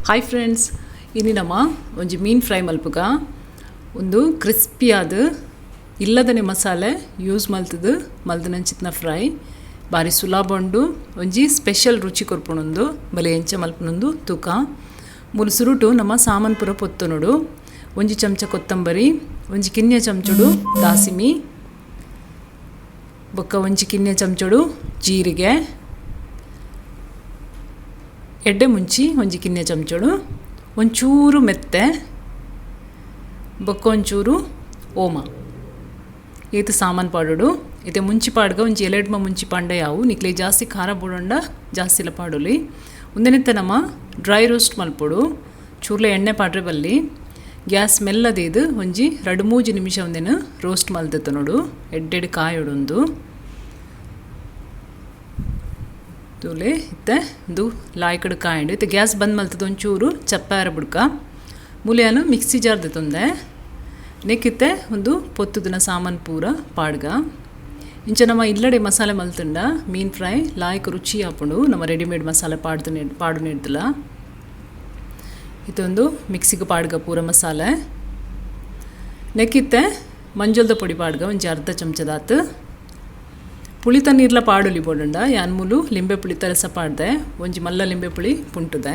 Hi friends, ಇಲ್ಲಿ ನಮ್ಮ ಒಂಜಿ ಮೀನು ಫ್ರೈ ಮಲ್ಪುಗ ಒಂದು ಕ್ರಿಸ್ಪಿಯಾದ ಇಲ್ಲದನೆ ಮಸಾಲೆ ಯೂಸ್ ಮಲ್ತನಂಚಿತ್ನ ಫ್ರೈ ಬಾರಿ ಸುಲಭ ಉಂಡು. ಒಂಜಿ ಸ್ಪೆಷಲ್ ರುಚಿ ಕೊರ್ಪುಣೊಂದು ಬಲೆ ಎಂಚ ಮಲ್ಪುನೊಂದು ತೂಕ ಮೂಲು ಸುರುಟು ನಮ್ಮ ಸಾಮಾನು ಪೂರ ಪೊತ್ತುನೊಡು. ಒಂಜಿ ಚಮಚ ಕೊತ್ತಂಬರಿ, ಒಂಜಿ ಕಿನ್ನೆ ಚಮಚಡು ದಾಸಿಮಿ, ಬೊಕ್ಕ ಒಂಜಿ ಕಿನ್ನೆ ಚಮಚಡು ಜೀರಿಗೆ, ಎಡ್ಡೆ ಮುಂಚಿ ಒಂಜಿ ಕಿನ್ನೆ ಚಮಚಡು, ಒಂಚೂರು ಮೆತ್ತೆ, ಬೊಕ್ಕ ಒಂಚೂರು ಓಮ. ಈತ ಸಾಮಾನು ಪಾಡೋಡು. ಇತ್ತೆ ಮುಂಚಿ ಪಾಡ್ಗ ಒಂಜಿ ಎಲೆಡ್ಮ ಮುಂಚಿ ಪಾಂಡ ಯಾವು ನಿಕ್ಲೆ ಜಾಸ್ತಿ ಖಾರ ಬುಡೊಂಡ ಜಾಸ್ತಿಲ ಪಾಡೋಲಿ. ಒಂದೆನಿತ್ತ ನಮ್ಮ ಡ್ರೈ ರೋಸ್ಟ್ ಮಲ್ಪೊಡು. ಚೂರ್ಲೆ ಎಣ್ಣೆ ಪಾಡ್ರೆ ಬಲ್ಲಿ ಗ್ಯಾಸ್ ಮೆಲ್ಲದೇದು ಒಂಜಿ 2-3 ನಿಮಿಷ ಒಂದೇನು ರೋಸ್ಟ್ ಮಲ್ದತ್ತ ನೋಡು. ಎಡ್ಡೆಡು ಕಾಯೋಡೊಂದು ತೂಲೆ ಇತ್ತೆ ಒಂದು ಲಾಯ್ಕಡು ಕಾಯಂಡು ಇತ್ತೆ ಗ್ಯಾಸ್ ಬಂದ್ ಮಲ್ತದ ಒಂಚೂರು ಚಪ್ಪಾರ ಬುಡ್ಕ ಮುಲಿಯಾನು ಮಿಕ್ಸಿ ಜಾರ್ದ ತೊಂದೆ ನೆಕ್ಕಿತ್ತೆ ಒಂದು ಪೊತ್ತುದಿನ ಸಾಮಾನು ಪೂರ ಪಾಡ್ಗ. ಇಂಚ ನಮ್ಮ ಇಲ್ಲಡೆ ಮಸಾಲೆ ಮಲ್ತಂಡ ಮೀನು ಫ್ರೈ ಲಾಯ್ಕ ರುಚಿ ಹಾಪುಂಡು. ನಮ್ಮ ರೆಡಿಮೇಡ್ ಮಸಾಲೆ ಪಾಡು ನೆಡ್ದಿಲ್ಲ. ಇದೊಂದು ಮಿಕ್ಸಿಗೆ ಪಾಡ್ಗ ಪೂರ ಮಸಾಲೆ ನೆಕ್ಕಿತ್ತೆ ಮಂಜೊಲ್ದ ಪೊಡಿ ಪಾಡ್ಗ ಒಂಜಿ ಅರ್ಧ ಚಮಚದಾತು. ಪುಳಿತ ನೀರ್ಲ ಪಾಡೊಲಿ ಬೋಡಂಡ ಯಾನ್ ಮೂಲು ಲಿಂಬೆ ಪುಳಿ ತರಸ ಪಾಡ್ದೆ ಒಂಜಿ ಮಲ್ಲ ಲಿಂಬೆ ಪುಳಿ ಪುಂಟುದೆ.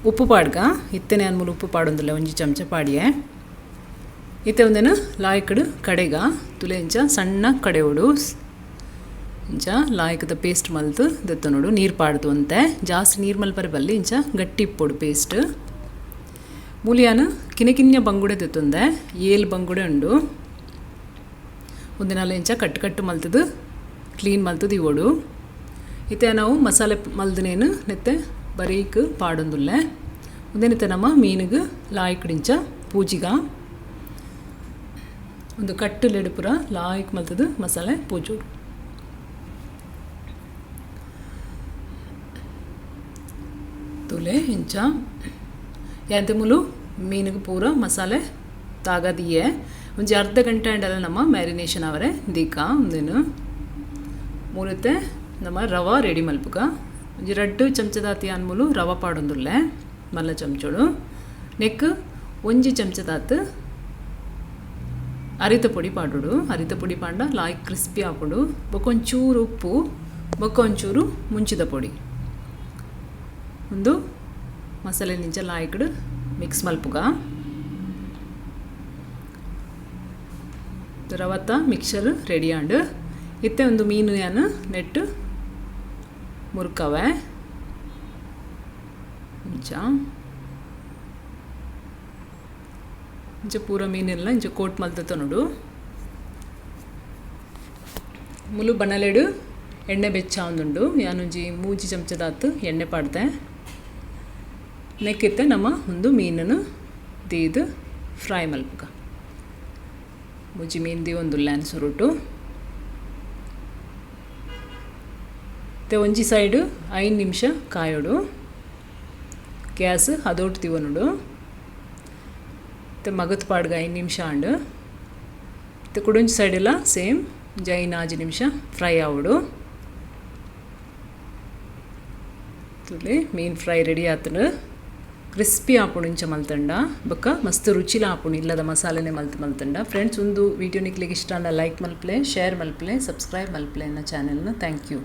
ಉಪ್ಪು ಪಾಡ್ಗ ಇತ್ತೆನೆ ಯಾನ್ ಮೂಲು ಉಪ್ಪು ಪಾಡೊಂದಿಲ್ಲ ಒಂಜಿ ಚಮಚ ಪಾಡಿಯೆ. ಇತ್ತೆ ಒಂದೇನು ಲಾಯ್ಕಡು ಕಡೆಗ ತುಲೆ ಇಂಚ ಸಣ್ಣ ಕಡೆಯೋಡು ಇಂಚ ಲಾಯ್ಕದ ಪೇಸ್ಟ್ ಮಲ್ತು ದೆತ್ತ ನೋಡು. ನೀರು ಪಾಡ್ದು ಅಂತೆ ಜಾಸ್ತಿ ನೀರು ಮಲ್ಪರೆ ಬಲ್ಲಿ ಇಂಚ ಗಟ್ಟಿ ಇಪ್ಪೊಡು ಪೇಸ್ಟ್. ಮೂಲಿಯಾನು ಕಿನ್ನೆ ಬಂಗುಡೆ ದೆತ್ತೊಂದೆ 7 ಬಂಗುಡೆ ಉಂಡು. ಒಂದಿನಾಲ ಇಂಚ ಕಟ್ಟು ಮಲ್ತದು ಕ್ಲೀನ್ ಮಲ್ತದು ಇವೋಡು. ಇತ್ತೆ ನಾವು ಮಸಾಲೆ ಮಲ್ದನೇನು ನೆತ್ತೆ ಬರೀಕ್ ಪಾಡೊಂದುಲ್ಲೆ. ಒಂದೇನಿತ್ತೆ ನಮ್ಮ ಮೀನಿಗೆ ಲಾಯ್ಕಡಿಂಚ ಪೂಜಿಗ ಒಂದು ಕಟ್ಟುಲೆಡು ಪುರ ಲಾಯ್ಕ್ ಮಲ್ತದು ಮಸಾಲೆ ಪೂಜೋಡು. ತುಲೆ ಇಂಚ ಯಾಂತೆ ಮೂಲು ಮೀನಿಗೆ ಪೂರ ಮಸಾಲೆ ತಾಗದಿಯೇ ಒಂಜಿ ಅರ್ಧ ಗಂಟೆ ಅಂಡಲ್ಲ ನಮ್ಮ ಮ್ಯಾರಿನೇಷನ್ ಅವರೇ ದೀಕ. ಒಂದೇನು ಮೂಲತೆ ನಮ್ಮ ರವ ರೆಡಿ ಮಲ್ಪುಗ ಒಂಜಿ 2 ಚಮಚದಾತಿ ಅನ್ಮೂಲು ರವ ಪಾಡೊಂದುಲ್ಲೆ ಮಲ್ಲ ಚಮಚೋಡು. ನೆಕ್ ಒಂಜಿ ಚಮಚದಾತು ಅರಿತ ಪೊಡಿ ಪಾಡೋಡು. ಅರಿತ ಪೊಡಿ ಪಾಂಡ ಲಾಯ್ಕ್ ಕ್ರಿಸ್ಪಿ ಹಾಕೋಡು. ಬೊಕ್ಕೊಂಚೂರು ಉಪ್ಪು, ಬೊಕ್ಕೊಂಚೂರು ಮುಂಚಿದ ಪೊಡಿ ಒಂದು ಮಸಾಲೆ ನಿಂಚ ಲಾಯ್ಕಡು ಮಿಕ್ಸ್ ಮಲ್ಪುಗ. ರವತ್ತ ಮಿಕ್ಸರ್ ರೆಡಿ ಆಂಡು ಇತ್ತೆ ಒಂದು ಮೀನು ಯಾನು ನೆಟ್ಟು ಮುರುಕವೆ ಇಂಚ ಪೂರ ಮೀನೆಲ್ಲ ಇಂಚ ಕೋಟ್ ಮಲ್ತತ ನೋಡು. ಮುಲು ಬಣಲೆಡು ಎಣ್ಣೆ ಬೆಚ್ಚ ಒಂದುಂಡು. ಯಾನೊಂಜಿ 3 ಚಮಚದಾತು ಎಣ್ಣೆ ಪಾಡ್ದೆ. ನೆಕ್ಕಿತ್ತೆ ನಮ್ಮ ಒಂದು ಮೀನನ್ನು ದೀದು ಫ್ರೈ ಮಲ್ಪುಗ. ಮುಜಿ ಮೀನ್ದಿ ಒಂದು ಲ್ಯಾನ್ ಸುರುಟು ಒಂಜಿ ಸೈಡು 5 ನಿಮಿಷ ಕಾಯೋಡು. ಗ್ಯಾಸ್ ಹದೋಟು ತಿವನುಡು. ಮಗತ್ ಪಾಡ್ಗ 5 ನಿಮಿಷ ಆಂಡು ಕುಡೊಂಜಿ ಸೈಡೆಲ್ಲ ಸೇಮ್ 5 ನಿಮಿಷ ಫ್ರೈ ಆವಡು. ತುಲೆ ಮೀನು ಫ್ರೈ ರೆಡಿ ಆತನು. ಕ್ರಿಸ್ಪಿ ಆಪುಂಡು ಇಂಚ ಮಲ್ತಂಡ ಬೊಕ್ಕ ಮಸ್ತ್ ರುಚಿಲ ಆಪುಂಡು ಇಲ್ಲದ ಮಸಾಲೆನೆ ಮಲ್ತಂಡ. ಫ್ರೆಂಡ್ಸ್ ಒಂದು ವಿಡಿಯೋ ನಿಕ್ಲಿಗೆ ಇಷ್ಟ ಅಂಡ ಲೈಕ್ ಮಲ್ಪಲೆ, ಶೇರ್ ಮಲ್ಪಲೆ, ಸಬ್ಸ್ಕ್ರೈಬ್ ಮಲ್ಪಲೆ ನನ್ನ ಚಾನೆಲ್ನ. Thank you.